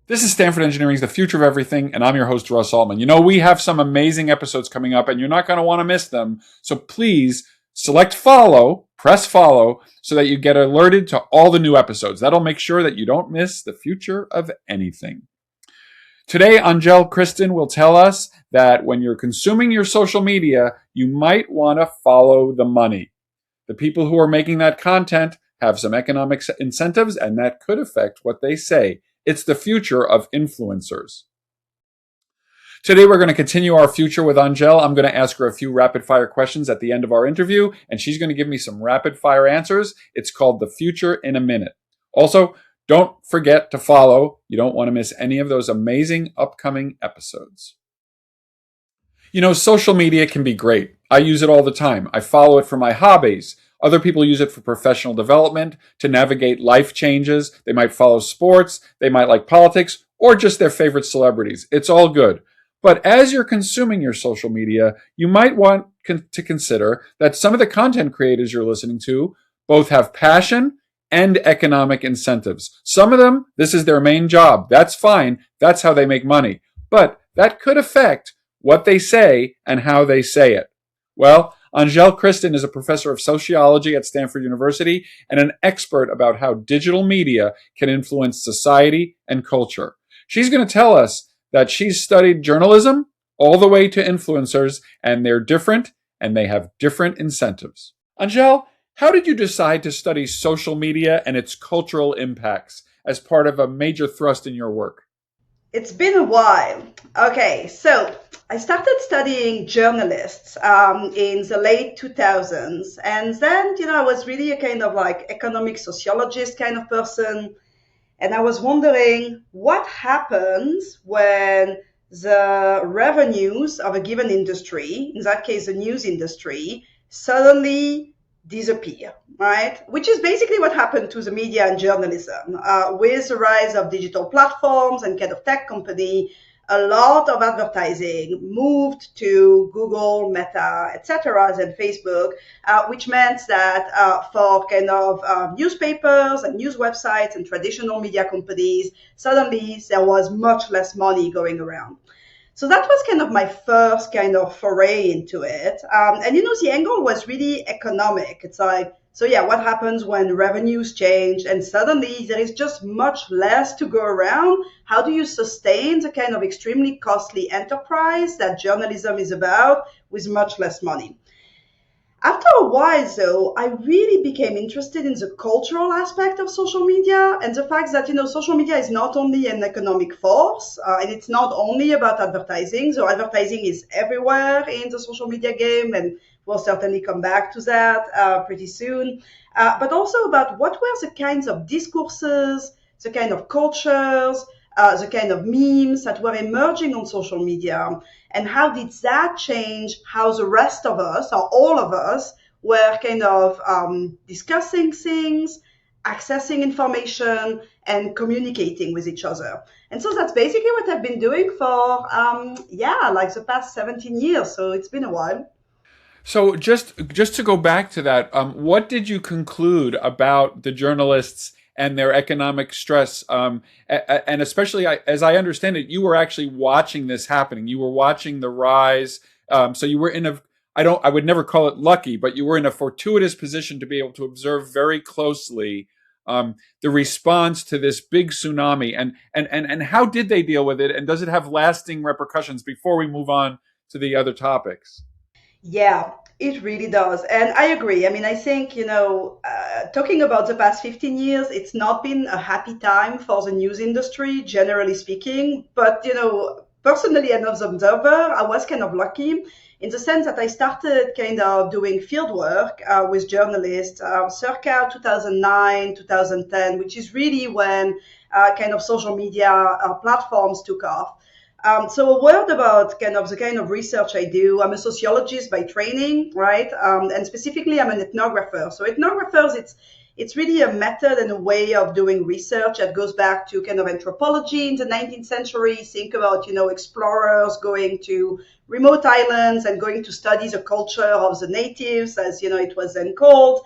This is Stanford Engineering's The Future of Everything, and I'm your host, Russ Altman. You know, we have some amazing episodes coming up, and you're not going to want to miss them. So please select follow, press follow, so that you get alerted to all the new episodes. That'll make sure that you don't miss the future of anything. Today, Angel Kristen will tell us that when you're consuming your social media, you might want to follow the money. The people who are making that content have some economic incentives, and that could affect what they say. It's the future of influencers. Today, we're going to continue our future with Angel. I'm going to ask her a few rapid fire questions at the end of our interview, and she's going to give me some rapid fire answers. It's called The Future in a Minute. Also, don't forget to follow. You don't want to miss any of those amazing upcoming episodes. You know, social media can be great. I use it all the time. I follow it for my hobbies. Other people use it for professional development, to navigate life changes. They might follow sports, they might like politics, or just their favorite celebrities. It's all good. But as you're consuming your social media, you might want to consider that some of the content creators you're listening to both have passion and economic incentives. Some of them, this is their main job. That's fine. That's how they make money. But that could affect what they say and how they say it. Well, Angel Kristen is a professor of sociology at Stanford University and an expert about how digital media can influence society and culture. She's going to tell us that she's studied journalism all the way to influencers, and they're different and they have different incentives. Angel, how did you decide to study social media and its cultural impacts as part of a major thrust in your work? It's been a while. Okay, so I started studying journalists in the late 2000s. And then, I was really a kind of like economic sociologist kind of person. And I was wondering what happens when the revenues of a given industry, in that case, the news industry, suddenly disappear, right? Which is basically what happened to the media and journalism. With the rise of digital platforms and kind of tech company, a lot of advertising moved to Google, Meta, etc., and Facebook, which meant that for kind of newspapers and news websites and traditional media companies, suddenly there was much less money going around. So that was kind of my first kind of foray into it. And the angle was really economic. It's like, so yeah, what happens when revenues change and suddenly there is just much less to go around? How do you sustain the kind of extremely costly enterprise that journalism is about with much less money? After a while, though, I really became interested in the cultural aspect of social media and the fact that, social media is not only an economic force and it's not only about advertising. So advertising is everywhere in the social media game, and we'll certainly come back to that pretty soon. But also about what were the kinds of discourses, the kind of cultures, the kind of memes that were emerging on social media, and how did that change how the rest of us, or all of us, were kind of discussing things, accessing information, and communicating with each other. And so that's basically what I've been doing for, like the past 17 years. So it's been a while. So just to go back to that, what did you conclude about the journalists and their economic stress? And especially, as I understand it, you were actually watching this happening. You were watching the rise. So you were in I would never call it lucky, but you were in a fortuitous position to be able to observe very closely the response to this big tsunami. And how did they deal with it? And does it have lasting repercussions before we move on to the other topics? Yeah, it really does. And I agree. I mean, I think, talking about the past 15 years, it's not been a happy time for the news industry, generally speaking. But, personally, and as an observer, I was kind of lucky in the sense that I started kind of doing field work with journalists circa 2009, 2010, which is really when kind of social media platforms took off. So a word about kind of the kind of research I do. I'm a sociologist by training, right? And specifically, I'm an ethnographer. So ethnographers, it's really a method and a way of doing research that goes back to kind of anthropology in the 19th century. Think about, explorers going to remote islands and going to study the culture of the natives, as, it was then called.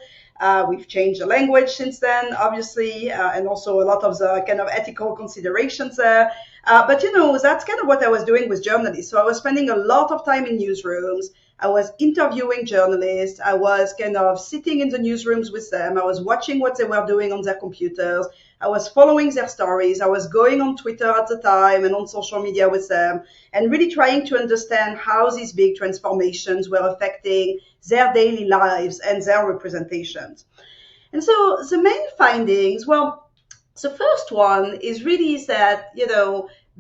We've changed the language since then, obviously, and also a lot of the kind of ethical considerations there. But that's kind of what I was doing with journalists. So I was spending a lot of time in newsrooms. I was interviewing journalists. I was kind of sitting in the newsrooms with them. I was watching what they were doing on their computers. I was following their stories. I was going on Twitter at the time and on social media with them and really trying to understand how these big transformations were affecting their daily lives and their representations. And so the main findings, well, the first one is really that,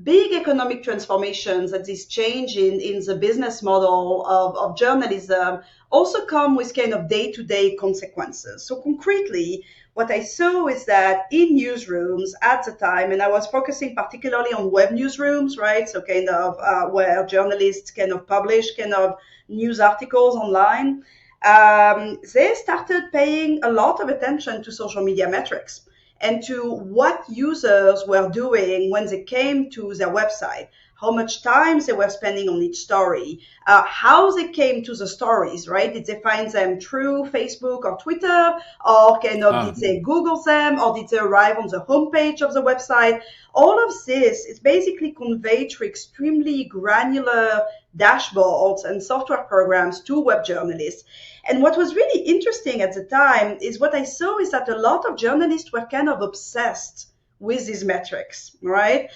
big economic transformations and this change in the business model of journalism also come with kind of day-to-day consequences. So concretely, what I saw is that in newsrooms at the time, and I was focusing particularly on web newsrooms, right? So kind of where journalists kind of publish kind of news articles online, they started paying a lot of attention to social media metrics and to what users were doing when they came to their website, how much time they were spending on each story, how they came to the stories, right? Did they find them through Facebook or Twitter, or kind of did they Google them, or did they arrive on the homepage of the website? All of this is basically conveyed through extremely granular dashboards and software programs to web journalists. And what was really interesting at the time is what I saw is that a lot of journalists were kind of obsessed with these metrics, right?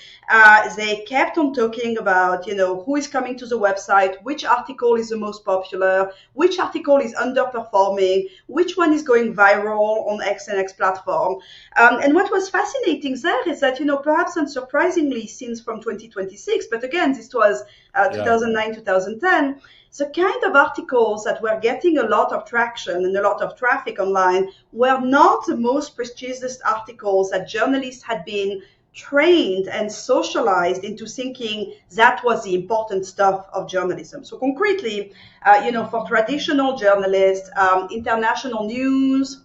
They kept on talking about, who is coming to the website, which article is the most popular, which article is underperforming, which one is going viral on X and X platform. And what was fascinating there is that, perhaps unsurprisingly, since from 2026, but again, this was 2009, 2010, the kind of articles that were getting a lot of traction and a lot of traffic online were not the most prestigious articles that journalists had been trained and socialized into thinking that was the important stuff of journalism. So concretely, for traditional journalists, international news,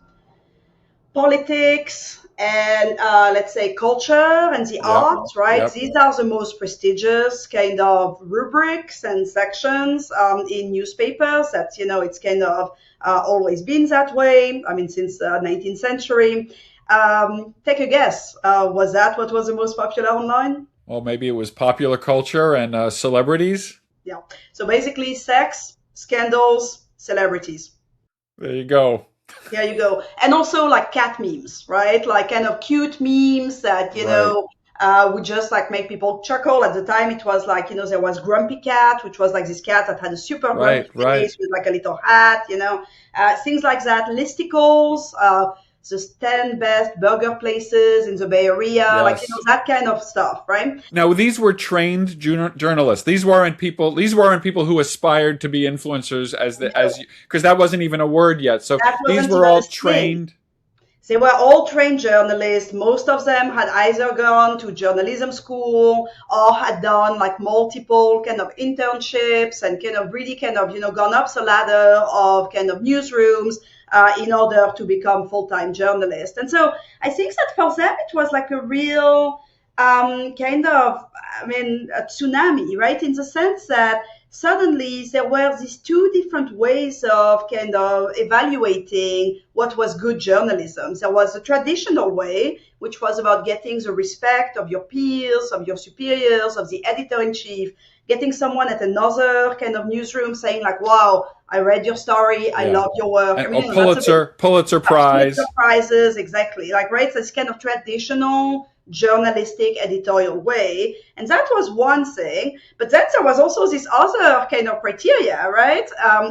politics, and let's say culture and the arts, right? Yep. These are the most prestigious kind of rubrics and sections in newspapers. That's, it's kind of always been that way. I mean, since the 19th century. Take a guess. Was that what was the most popular online? Well, maybe it was popular culture and celebrities. Yeah. So basically sex, scandals, celebrities. There you go. There you go. And also like cat memes, right? Like kind of cute memes that, would just like make people chuckle. At the time, it was like, there was Grumpy Cat, which was like this cat that had a super grumpy face with like a little hat, things like that. Listicles, the 10 best burger places in the Bay Area, that kind of stuff, right? Now, these were trained journalists. These weren't people who aspired to be influencers because that wasn't even a word yet. So these were all trained. They were all trained journalists. Most of them had either gone to journalism school or had done like multiple kind of internships and kind of really kind of, gone up the ladder of kind of newsrooms in order to become full-time journalists. And so I think that for them, it was like a real kind of, a tsunami, right? In the sense that suddenly there were these two different ways of kind of evaluating what was good journalism. There was the traditional way, which was about getting the respect of your peers, of your superiors, of the editor-in-chief, getting someone at another kind of newsroom saying like, wow, I read your story, I love your work. And, Pulitzer Prize. Pulitzer Prizes, exactly. Like, right, this kind of traditional journalistic editorial way. And that was one thing. But then there was also this other kind of criteria, right,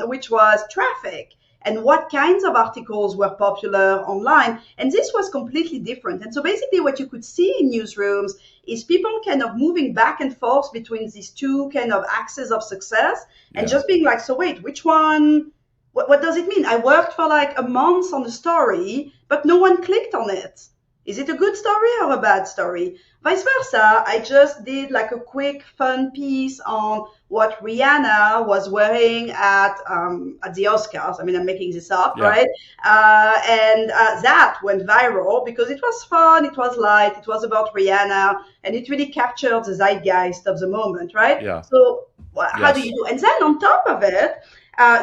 which was traffic and what kinds of articles were popular online. And this was completely different. And so basically what you could see in newsrooms is people kind of moving back and forth between these two kind of axes of success and just being like, so wait, which one? What does it mean? I worked for like a month on a story, but no one clicked on it. Is it a good story or a bad story? Vice versa, I just did like a quick fun piece on what Rihanna was wearing at the Oscars. I'm making this up, right? And that went viral because it was fun, it was light, it was about Rihanna, and it really captured the zeitgeist of the moment, right? Yeah. So how do you do? And then on top of it,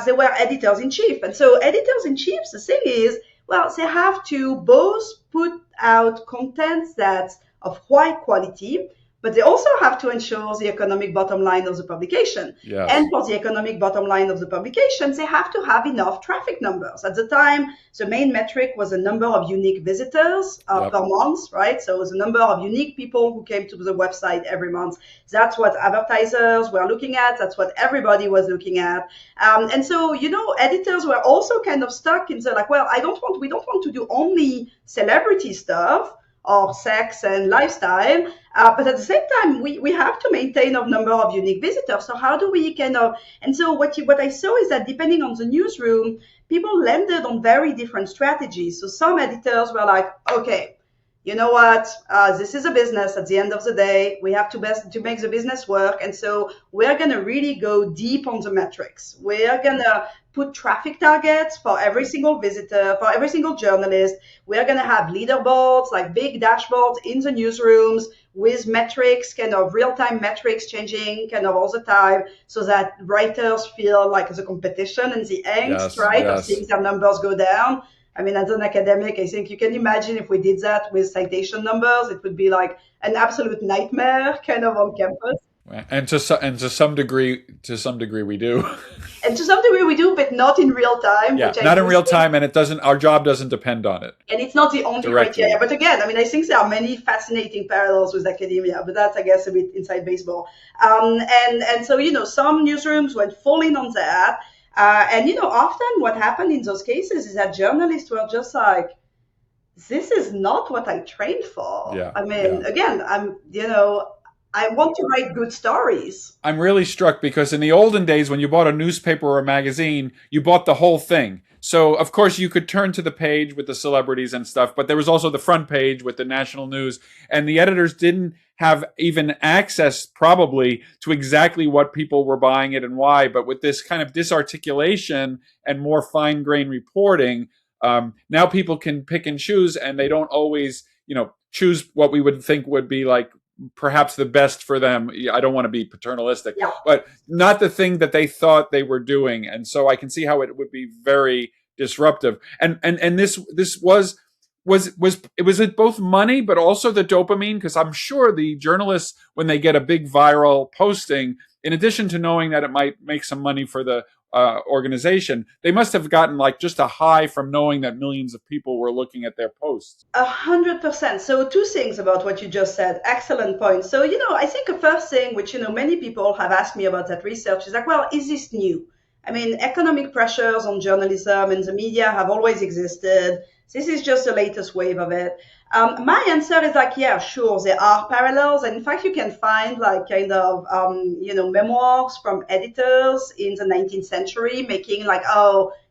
there were editors-in-chief. And so editors-in-chief, the thing is, Well, they have to both put out content that's of high quality, but they also have to ensure the economic bottom line of the publication. Yes. And for the economic bottom line of the publication, they have to have enough traffic numbers. At the time, the main metric was the number of unique visitors per month, right? So the number of unique people who came to the website every month. That's what advertisers were looking at. That's what everybody was looking at. And so, editors were also kind of stuck in the like, well, we don't want to do only celebrity stuff or sex and lifestyle. But at the same time, we have to maintain a number of unique visitors. So how do we and so what I saw is that depending on the newsroom, people landed on very different strategies. So some editors were like, okay, you know what, this is a business at the end of the day. We have to make the business work. And so we're going to really go deep on the metrics. We're going to put traffic targets for every single visitor, for every single journalist. We're going to have leaderboards, like big dashboards in the newsrooms with metrics, kind of real-time metrics changing kind of all the time, so that writers feel like the competition and the angst, right, of seeing their numbers go down. I mean, as an academic, I think you can imagine if we did that with citation numbers, it would be like an absolute nightmare kind of on campus. And to some degree, we do. And to some degree we do, but not in real time. Yeah, not in real time, and our job doesn't depend on it. And it's not the only criteria. But again, I mean, I think there are many fascinating parallels with academia, but that's, I guess, a bit inside baseball. And so, some newsrooms went full in on that. And often what happened in those cases is that journalists were just like, this is not what I trained for. Yeah, I mean, again, I want to write good stories. I'm really struck because in the olden days, when you bought a newspaper or a magazine, you bought the whole thing. So, of course, you could turn to the page with the celebrities and stuff, but there was also the front page with the national news. And the editors didn't have even access, probably, to exactly what people were buying it and why. But with this kind of disarticulation and more fine-grained reporting, now people can pick and choose, and they don't always, choose what we would think would be like perhaps the best for them. I don't want to be paternalistic, but not the thing that they thought they were doing. And so I can see how it would be very disruptive. And this was it both money, but also the dopamine? Because I'm sure the journalists, when they get a big viral posting, in addition to knowing that it might make some money for the organization, they must have gotten like just a high from knowing that millions of people were looking at their posts. 100%. So two things about what you just said. Excellent point. So, I think the first thing, which, many people have asked me about that research is like, well, is this new? I mean, economic pressures on journalism and the media have always existed. This is just the latest wave of it. My answer is like, yeah, sure, there are parallels. And in fact, you can find like kind of, memoirs from editors in the 19th century making like,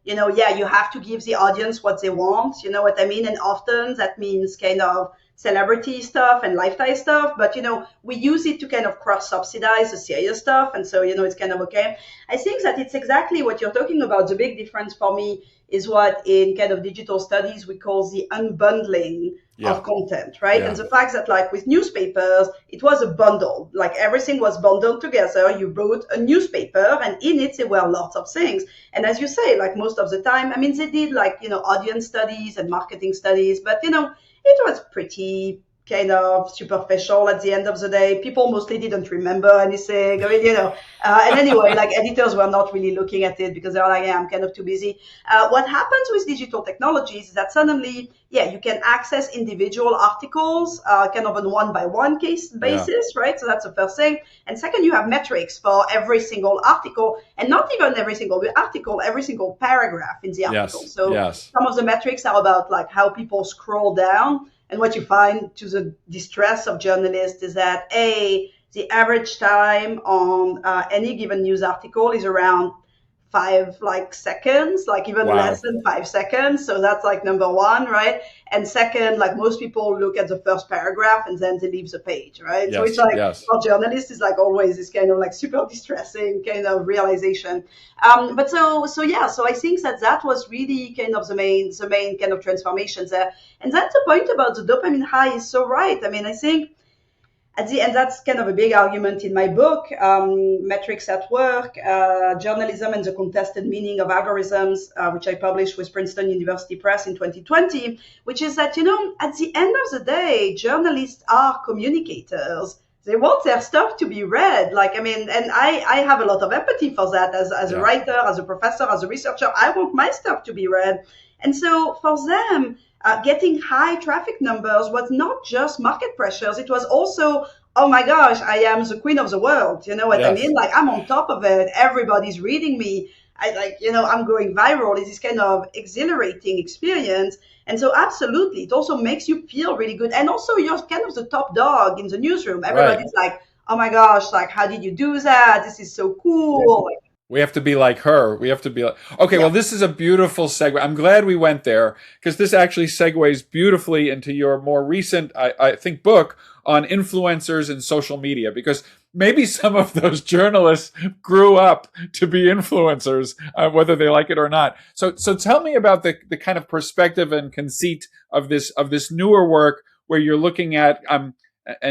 you have to give the audience what they want. You know what I mean? And often that means kind of celebrity stuff and lifestyle stuff. But, we use it to kind of cross-subsidize the serious stuff. And so, it's kind of okay. I think that it's exactly what you're talking about. The big difference for me is what in kind of digital studies we call the unbundling of content, right? And the fact that like with newspapers, it was a bundle, like everything was bundled together. You wrote a newspaper and in it, there were lots of things. And as you say, like most of the time, I mean, they did like, audience studies and marketing studies, but, it was pretty kind of superficial at the end of the day. People mostly didn't remember anything. I mean, and anyway, like editors were not really looking at it because they were like, I'm kind of too busy. What happens with digital technologies is that suddenly, you can access individual articles kind of on one-by-one case basis, right? So that's the first thing. And second, you have metrics for every single article, and not even every single article, every single paragraph in the article. So some of the metrics are about like how people scroll down. And what you find, to the distress of journalists, is that the average time on any given news article is around 5 seconds, like even less than 5 seconds. So that's like number one, right? And second, like most people look at the first paragraph and then they leave the page, right? So it's like for journalists, it's like always this kind of like super distressing kind of realization. But so I think that was really kind of the main kind of transformations there. And that's the point about the dopamine high is so right. I mean, I think at the end, that's kind of a big argument in my book, Metrics at Work, Journalism and the Contested Meaning of Algorithms, which I published with Princeton University Press in 2020, which is that, at the end of the day, journalists are communicators. They want their stuff to be read. And I have a lot of empathy for that as a writer, as a professor, as a researcher. I want my stuff to be read. And so for them, getting high traffic numbers was not just market pressures. It was also, oh my gosh, I am the queen of the world. You know what I mean? Like, I'm on top of it. Everybody's reading me. I'm going viral. It's this kind of exhilarating experience. And so absolutely, it also makes you feel really good. And also you're kind of the top dog in the newsroom. Everybody's like, oh my gosh, like, how did you do that? This is so cool. We have to be like her. We have to be like, okay, well, this is a beautiful segue. I'm glad we went there because this actually segues beautifully into your more recent, I think, book on influencers and social media, because maybe some of those journalists grew up to be influencers, whether they like it or not. So tell me about the kind of perspective and conceit of this newer work where you're looking at, and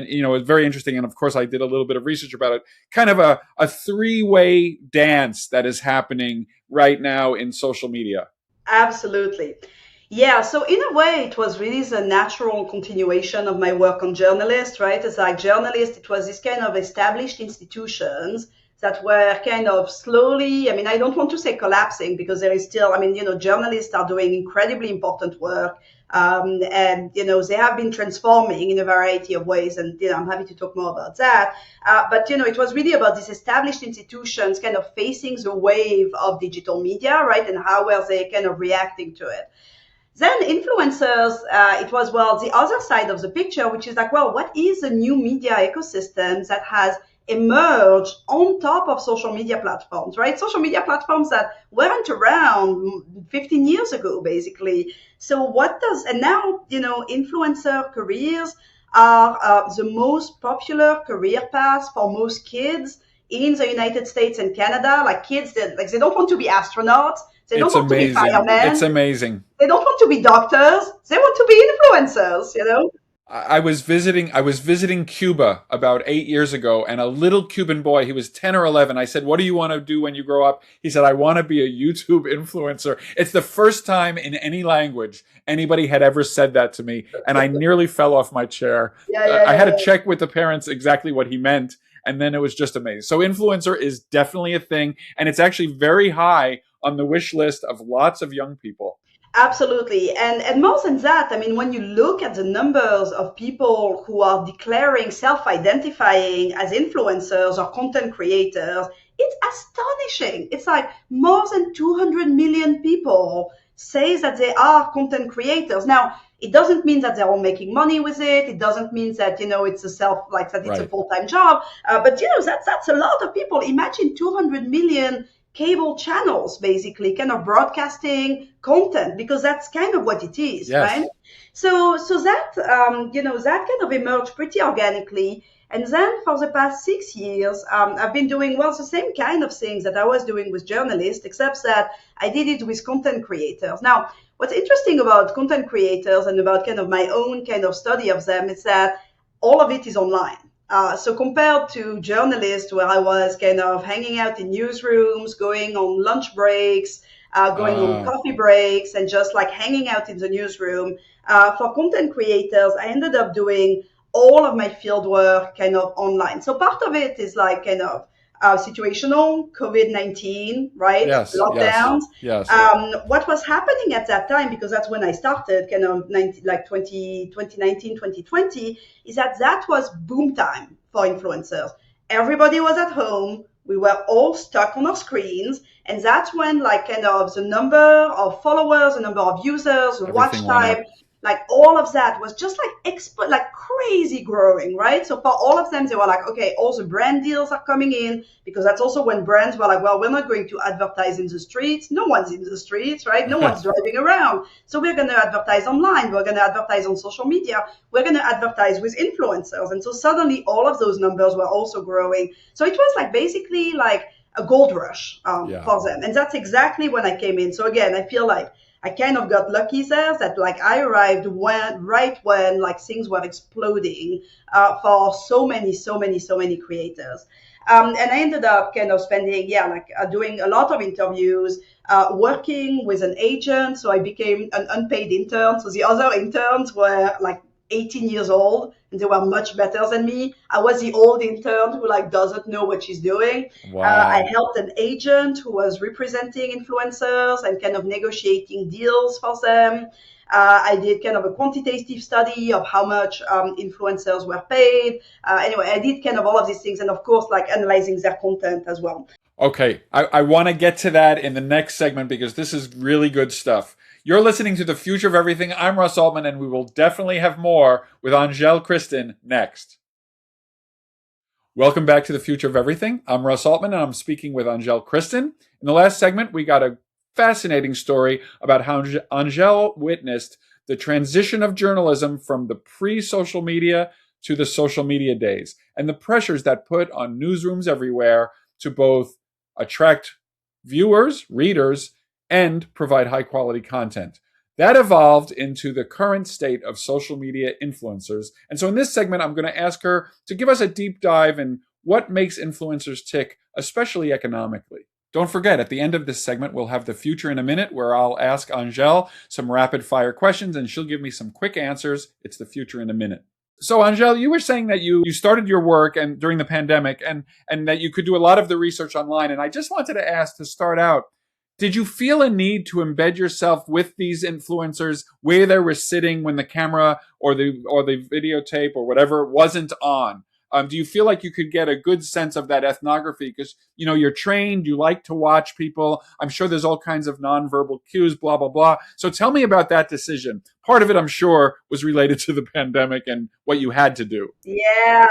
it's very interesting. And of course, I did a little bit of research about it. Kind of a three-way dance that is happening right now in social media. Absolutely. Yeah, so in a way, it was really the natural continuation of my work on journalists, right? As like journalists, it was this kind of established institutions that were kind of slowly, I don't want to say collapsing because there is still, journalists are doing incredibly important work. And they have been transforming in a variety of ways. And, I'm happy to talk more about that. But it was really about these established institutions kind of facing the wave of digital media, right? And how were they kind of reacting to it? Then influencers, it was, the other side of the picture, which is like, what is the new media ecosystem that has emerged on top of social media platforms, right? Social media platforms that weren't around 15 years ago, basically. So and now, influencer careers are the most popular career paths for most kids in the United States and Canada. Like kids that, they don't want to be astronauts. They don't want to be firemen. It's amazing. They don't want to be doctors. They want to be influencers, I was visiting Cuba about 8 years ago, and a little Cuban boy, he was 10 or 11. I said, "What do you want to do when you grow up?" He said, "I want to be a YouTube influencer." It's the first time in any language anybody had ever said that to me, and I nearly fell off my chair. I had to check with the parents exactly what he meant, and then it was just amazing. So influencer is definitely a thing, and it's actually very high on the wish list of lots of young people. Absolutely. And more than that, when you look at the numbers of people who are declaring, self-identifying as influencers or content creators, it's astonishing. It's like more than 200 million people say that they are content creators. Now, it doesn't mean that they're all making money with it. It doesn't mean that, it's it's a full-time job. But, that's a lot of people. Imagine 200 million cable channels, basically, kind of broadcasting content, because that's kind of what it is, right? So that, that kind of emerged pretty organically. And then for the past 6 years, I've been doing, the same kind of things that I was doing with journalists, except that I did it with content creators. Now, what's interesting about content creators and about kind of my own kind of study of them is that all of it is online. So compared to journalists, where I was kind of hanging out in newsrooms, going on lunch breaks, going on coffee breaks, and just like hanging out in the newsroom, for content creators, I ended up doing all of my field work kind of online. So part of it is like kind of situational, COVID-19, right? Lockdowns. Yes. What was happening at that time, because that's when I started, kind of 2019, 2020, is that was boom time for influencers. Everybody was at home. We were all stuck on our screens. And that's when kind of the number of followers, the number of users, the watch time, all of that was just crazy growing, right? So for all of them, they were like, okay, all the brand deals are coming in, because that's also when brands were like, we're not going to advertise in the streets. No one's in the streets, right? No one's driving around. So we're going to advertise online. We're going to advertise on social media. We're going to advertise with influencers. And so suddenly all of those numbers were also growing. So it was basically a gold rush for them. And that's exactly when I came in. So again, I feel like I kind of got lucky there that like I arrived right when like things were exploding for so many creators. And I ended up kind of spending, doing a lot of interviews, working with an agent. So I became an unpaid intern. So the other interns were like 18 years old and they were much better than me. I was the old intern who like doesn't know what she's doing. I Wow. helped an agent who was representing influencers and kind of negotiating deals for them. I did kind of a quantitative study of how much influencers were paid. Anyway, I did kind of all of these things and of course like analyzing their content as well. Okay, I want to get to that in the next segment because this is really good stuff. You're listening to The Future of Everything. I'm Russ Altman, and we will definitely have more with Angèle Christin next. Welcome back to The Future of Everything. I'm Russ Altman, and I'm speaking with Angèle Christin. In the last segment, we got a fascinating story about how Angèle witnessed the transition of journalism from the pre-social media to the social media days, and the pressures that put on newsrooms everywhere to both attract viewers, readers, and provide high quality content. That evolved into the current state of social media influencers. And so in this segment, I'm going to ask her to give us a deep dive in what makes influencers tick, especially economically. Don't forget, at the end of this segment, we'll have The Future in a Minute, where I'll ask Angèle some rapid fire questions and she'll give me some quick answers. It's The Future in a Minute. So Angèle, you were saying that you started your work and during the pandemic and that you could do a lot of the research online. And I just wanted to ask to start out, did you feel a need to embed yourself with these influencers where they were sitting when the camera or the videotape or whatever wasn't on? Do you feel like you could get a good sense of that ethnography? Because, you know, you're trained, you like to watch people. I'm sure there's all kinds of nonverbal cues, blah, blah, blah. So tell me about that decision. Part of it, I'm sure, was related to the pandemic and what you had to do. Yeah,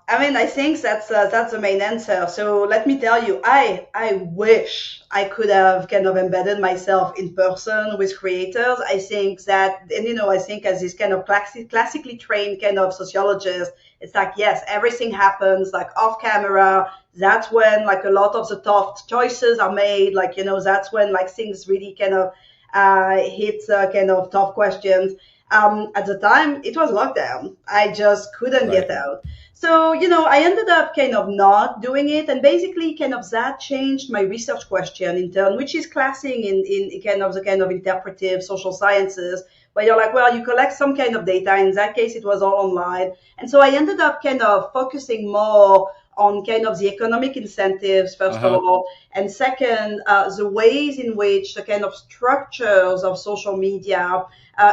I mean, I think that's the main answer. So let me tell you, I wish I could have kind of embedded myself in person with creators. I think that, and I think as this kind of classically trained kind of sociologist, it's like yes, everything happens like off camera. That's when like a lot of the tough choices are made. Like that's when like things really kind of hit kind of tough questions. At the time, it was lockdown. I just couldn't Right. get out. So, I ended up kind of not doing it. And basically, kind of that changed my research question in turn, which is classing in kind of the kind of interpretive social sciences, where you're like, well, you collect some kind of data. In that case, it was all online. And so I ended up kind of focusing more on kind of the economic incentives, first of Uh-huh. all, and second, the ways in which the kind of structures of social media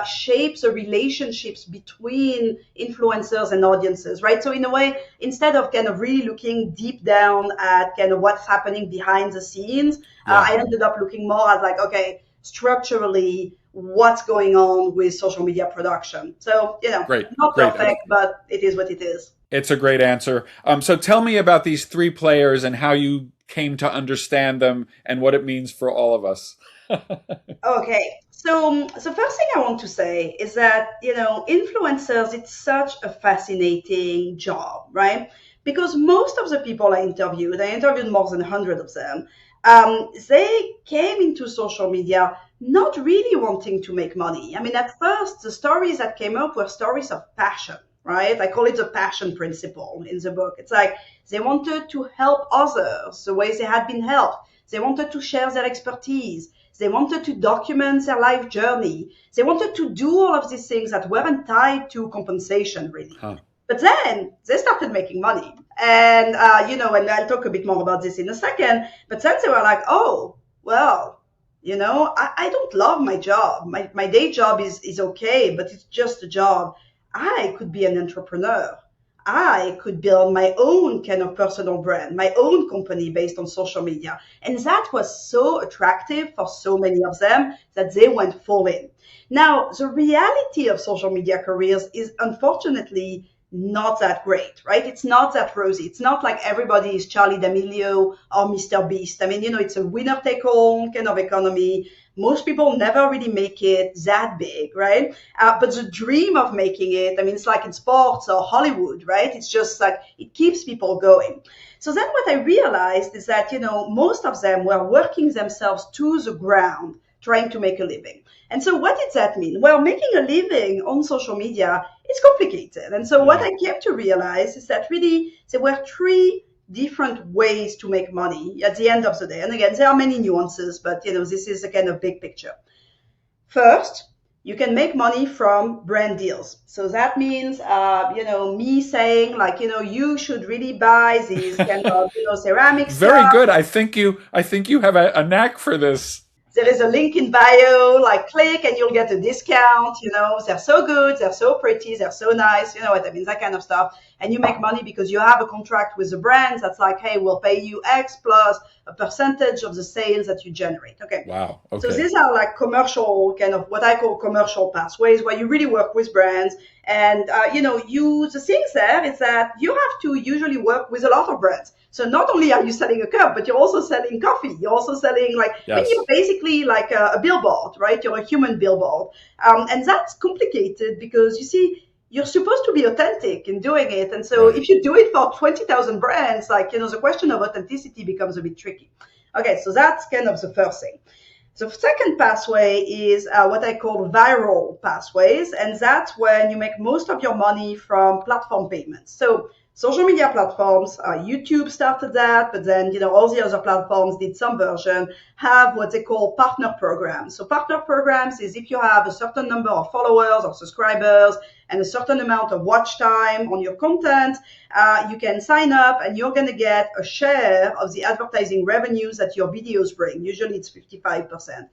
shapes the relationships between influencers and audiences, right? So in a way, instead of kind of really looking deep down at kind of what's happening behind the scenes, Yeah. I ended up looking more at like, okay, structurally, what's going on with social media production. So, Great. not Great. perfect, but it is what it is. It's a great answer. So tell me about these three players and how you came to understand them and what it means for all of us. Okay, so the first thing I want to say is that, influencers, it's such a fascinating job, right? Because most of the people I interviewed more than 100 of them, they came into social media not really wanting to make money. I mean, at first, the stories that came up were stories of passion, right? I call it the passion principle in the book. It's like they wanted to help others the way they had been helped. They wanted to share their expertise. They wanted to document their life journey. They wanted to do all of these things that weren't tied to compensation, really. Huh. But then they started making money. And, and I'll talk a bit more about this in a second. But then they were like, oh, well, I don't love my job. My day job is okay, but it's just a job. I could be an entrepreneur. I could build my own kind of personal brand, my own company based on social media. And that was so attractive for so many of them that they went full in. Now, the reality of social media careers is unfortunately not that great, right? It's not that rosy. It's not like everybody is Charlie D'Amelio or Mr. Beast. I mean, it's a winner take all kind of economy. Most people never really make it that big, right? But the dream of making it, I mean, it's like in sports or Hollywood, right? It's just like it keeps people going. So then what I realized is that, most of them were working themselves to the ground trying to make a living. And so what did that mean? Well, making a living on social media is complicated. And so what I came to realize is that really there were three different ways to make money at the end of the day. And again, there are many nuances, but this is a kind of big picture. First, you can make money from brand deals. So that means, me saying like, you should really buy these kind of, ceramic Very stuff. good. I think you have a knack for this. There is a link in bio, like click and you'll get a discount. They're so good, they're so pretty, they're so nice. You know what I mean? That kind of stuff. And you make money because you have a contract with the brands that's like, hey, we'll pay you X plus a percentage of the sales that you generate. Okay. Wow. Okay. So these are like commercial, kind of what I call commercial pathways, where you really work with brands. And, the things there is that you have to usually work with a lot of brands. So not only are you selling a cup, but you're also selling coffee. You're also selling you're basically like a billboard, right? You're a human billboard. And that's complicated because you see, you're supposed to be authentic in doing it. And so if you do it for 20,000 brands, the question of authenticity becomes a bit tricky. Okay, so that's kind of the first thing. The second pathway is what I call viral pathways, and that's when you make most of your money from platform payments. So social media platforms, YouTube started that, but then, all the other platforms did some version, have what they call partner programs. So partner programs is if you have a certain number of followers or subscribers and a certain amount of watch time on your content, you can sign up and you're going to get a share of the advertising revenues that your videos bring. Usually it's 55%.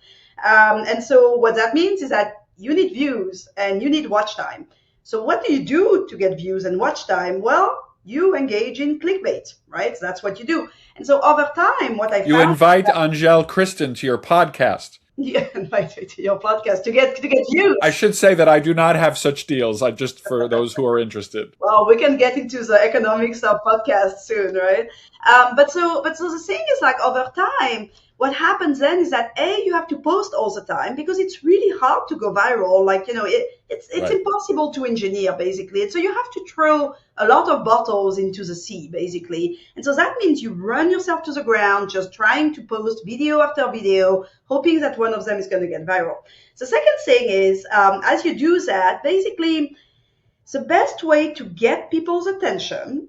And so what that means is that you need views and you need watch time. So what do you do to get views and watch time? Well, you engage in clickbait, right? So that's what you do. And so over time, what I found... You invite Angèle Kristen to your podcast. Yeah, invite me to your podcast to get views. I should say that I do not have such deals. I just for those who are interested. Well, we can get into the economics of podcasts soon, right? But so the thing is, like, over time, what happens then is that you have to post all the time because it's really hard to go viral. Like, it's impossible to engineer, basically. And so you have to throw a lot of bottles into the sea, basically. And so that means you run yourself to the ground, just trying to post video after video, hoping that one of them is going to get viral. The second thing is, as you do that, basically, the best way to get people's attention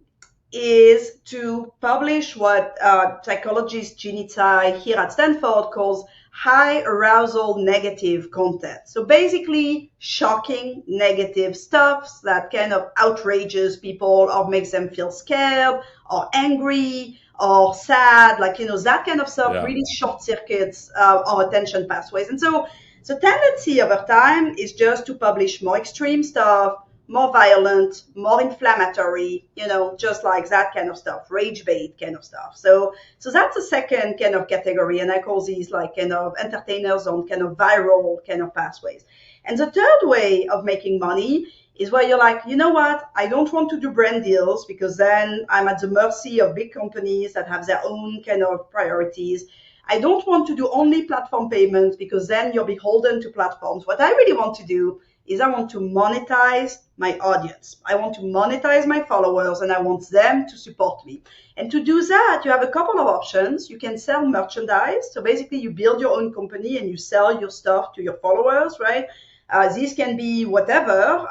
is to publish what psychologist Jeannie Tsai here at Stanford calls high arousal negative content. So basically shocking negative stuff that kind of outrages people or makes them feel scared or angry or sad, that kind of stuff really short circuits our attention pathways. And so the tendency over time is just to publish more extreme stuff, more violent, more inflammatory, just like that kind of stuff, rage bait kind of stuff. So that's the second kind of category, and I call these like kind of entertainers on kind of viral kind of pathways. And the third way of making money is where you're like, you know what, I don't want to do brand deals because then I'm at the mercy of big companies that have their own kind of priorities. I don't want to do only platform payments because then you're beholden to platforms. What I really want to do is I want to monetize my audience. I want to monetize my followers and I want them to support me. And to do that, you have a couple of options. You can sell merchandise. So basically you build your own company and you sell your stuff to your followers, right? These can be whatever,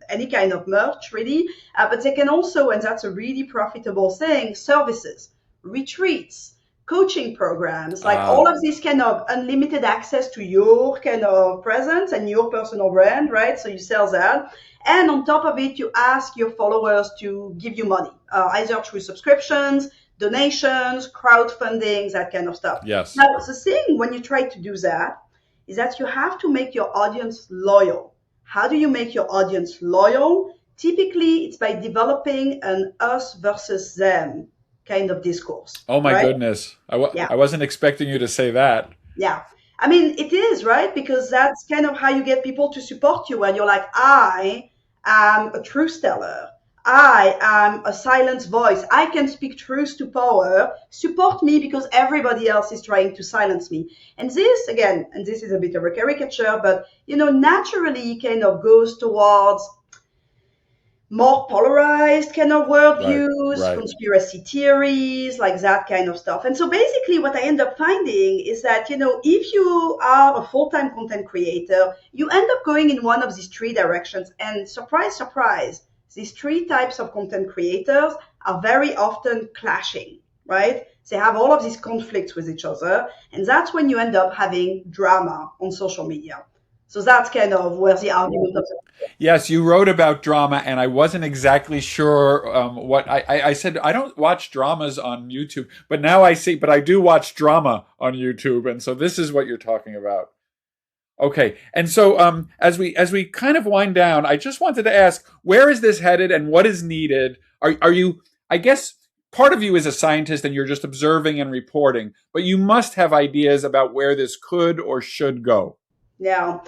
any kind of merch really. But they can also, and that's a really profitable thing, services, retreats, coaching programs, like all of these kind of unlimited access to your kind of presence and your personal brand, right? So you sell that. And on top of it, you ask your followers to give you money, either through subscriptions, donations, crowdfunding, that kind of stuff. Yes. Now, the thing when you try to do that is that you have to make your audience loyal. How do you make your audience loyal? Typically, it's by developing an us versus them kind of discourse. Oh my goodness. I wasn't expecting you to say that. Yeah. I mean, it is, right? Because that's kind of how you get people to support you when you're like, I am a truth teller. I am a silence voice. I can speak truth to power. Support me because everybody else is trying to silence me. And this, again, and this is a bit of a caricature, but, naturally kind of goes towards more polarized kind of Right. worldviews, Right. conspiracy theories, like that kind of stuff. And so basically what I end up finding is that, if you are a full-time content creator, you end up going in one of these three directions. And surprise, surprise, these three types of content creators are very often clashing, right? They have all of these conflicts with each other. And that's when you end up having drama on social media. So that's kind of where the argument of Yes, you wrote about drama, and I wasn't exactly sure what I said. I don't watch dramas on YouTube, but now I see. But I do watch drama on YouTube, and so this is what you're talking about. Okay, and so as we kind of wind down, I just wanted to ask, where is this headed, and what is needed? Are you? I guess part of you is a scientist, and you're just observing and reporting, but you must have ideas about where this could or should go. yeah.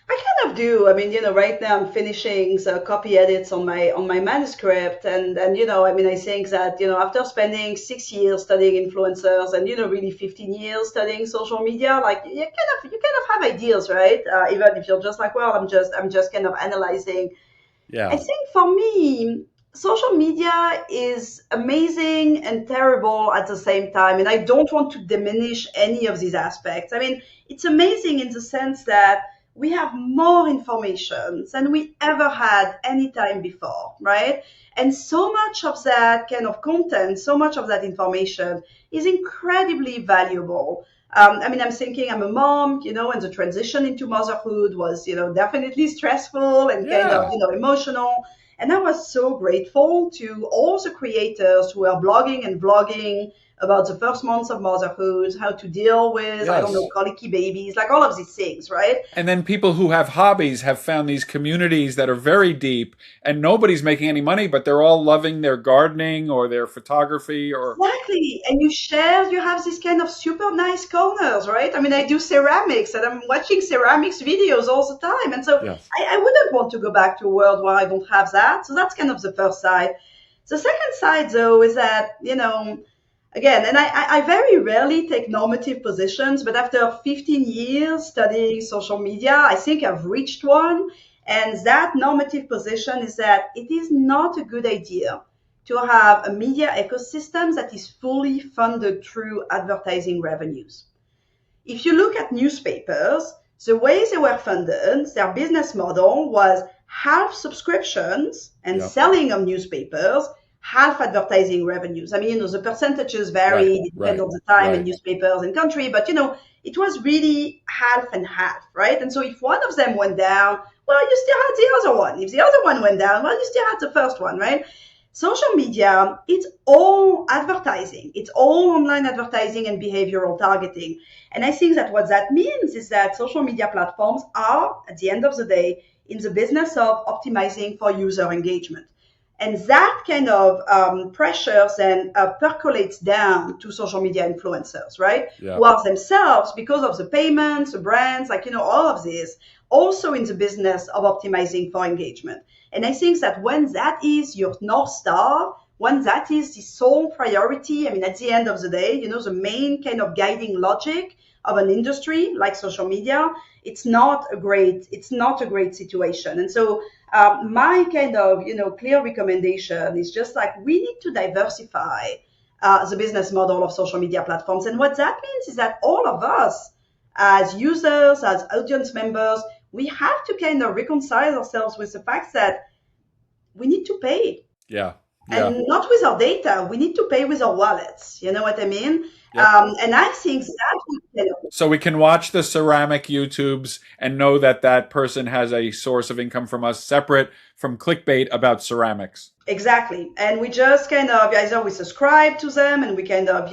I kind of do. I mean, right now I'm finishing the copy edits on my manuscript, and I think that after spending 6 years studying influencers and really 15 years studying social media, like you kind of have ideas, right? Even if you're just like, well, I'm just kind of analyzing. I Yeah. think for me, social media is amazing and terrible at the same time. And I don't want to diminish any of these aspects. I mean, it's amazing in the sense that we have more information than we ever had any time before, right? And so much of that kind of content, so much of that information is incredibly valuable. I'm thinking I'm a mom, and the transition into motherhood was, definitely stressful and kind of, Yeah. emotional. And I was so grateful to all the creators who are blogging and vlogging about the first months of motherhood, how to deal with, I don't know, Yes. colicky babies, like all of these things, right? And then people who have hobbies have found these communities that are very deep, and nobody's making any money, but they're all loving their gardening or their photography or Exactly. And you have these kind of super nice corners, right? I mean, I do ceramics and I'm watching ceramics videos all the time. And so yes. I wouldn't want to go back to a world where I don't have that. So that's kind of the first side. The second side, though, is that, again, and I very rarely take normative positions, but after 15 years studying social media, I think I've reached one. And that normative position is that it is not a good idea to have a media ecosystem that is fully funded through advertising revenues. If you look at newspapers, the way they were funded, their business model was half subscriptions and Yep. selling of newspapers, half advertising revenues. I mean, the percentages Right. vary, it depends Right. on the time and Right. newspapers and country, but it was really half and half, right? And so if one of them went down, well, you still had the other one. If the other one went down, well, you still had the first one, right? Social media, it's all advertising. It's all online advertising and behavioral targeting. And I think that what that means is that social media platforms are, at the end of the day, in the business of optimizing for user engagement. And that kind of pressure then percolates down to social media influencers, right? Yeah. Who are themselves, because of the payments, the brands, like, all of this, also in the business of optimizing for engagement. And I think that when that is your North Star, when that is the sole priority, I mean, at the end of the day, the main kind of guiding logic of an industry like social media, it's not a great situation. And so my kind of, clear recommendation is just like we need to diversify the business model of social media platforms. And what that means is that all of us as users, as audience members, we have to kind of reconcile ourselves with the fact that we need to pay, Yeah. Yeah. and not with our data. We need to pay with our wallets. You know what I mean? Yep. And I think that would kind of So we can watch the ceramic YouTubes and know that that person has a source of income from us separate from clickbait about ceramics. exactly. And we just kind of either we subscribe to them and we kind of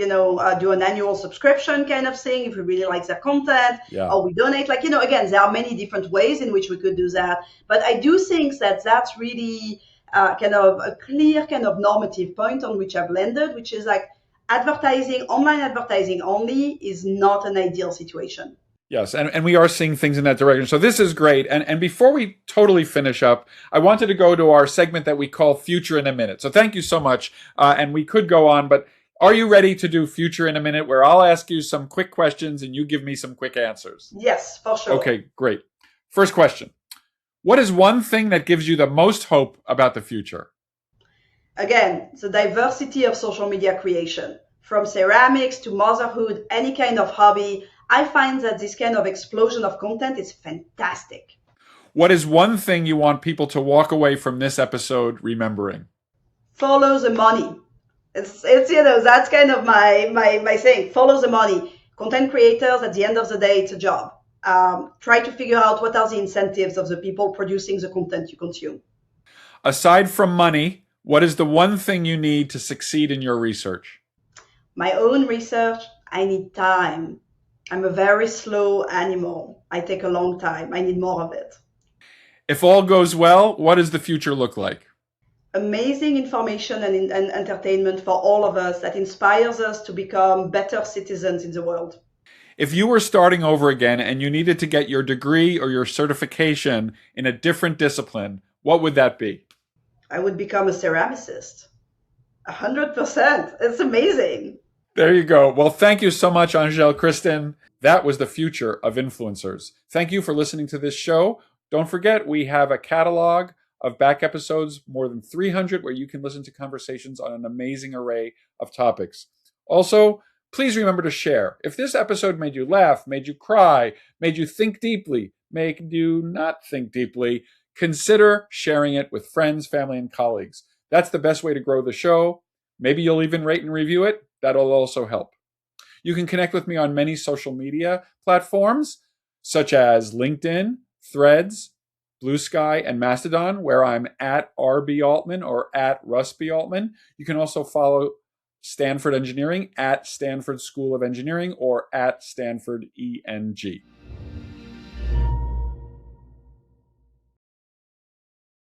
do an annual subscription kind of thing if we really like their content, Yeah. or we donate. Like again, there are many different ways in which we could do that. But I do think that that's really kind of a clear kind of normative point on which I've landed, which is like advertising, online advertising only is not an ideal situation. Yes, and we are seeing things in that direction. So this is great. And before we totally finish up, I wanted to go to our segment that we call Future in a Minute. So thank you so much. And we could go on, but are you ready to do Future in a Minute, where I'll ask you some quick questions and you give me some quick answers? Yes, for sure. Okay, great. First question. What is one thing that gives you the most hope about the future? Again, the diversity of social media creation. From ceramics to motherhood, any kind of hobby, I find that this kind of explosion of content is fantastic. What is one thing you want people to walk away from this episode remembering? Follow the money. It's that's kind of my thing. Follow the money. Content creators, at the end of the day, it's a job. Try to figure out what are the incentives of the people producing the content you consume. Aside from money, what is the one thing you need to succeed in your research? My own research, I need time. I'm a very slow animal. I take a long time. I need more of it. If all goes well, what does the future look like? Amazing information and entertainment for all of us that inspires us to become better citizens in the world. If you were starting over again and you needed to get your degree or your certification in a different discipline, what would that be? I would become a ceramicist. 100%. It's amazing. There you go. Well, thank you so much, Angèle Christin. That was the future of influencers. Thank you for listening to this show. Don't forget, we have a catalog of back episodes, more than 300, where you can listen to conversations on an amazing array of topics. Also, please remember to share. If this episode made you laugh, made you cry, made you think deeply, made you not think deeply, consider sharing it with friends, family, and colleagues. That's the best way to grow the show. Maybe you'll even rate and review it. That'll also help. You can connect with me on many social media platforms, such as LinkedIn, Threads, Blue Sky, and Mastodon, where I'm at RB Altman or at Russ B. Altman. You can also follow Stanford Engineering at Stanford School of Engineering or at Stanford ENG.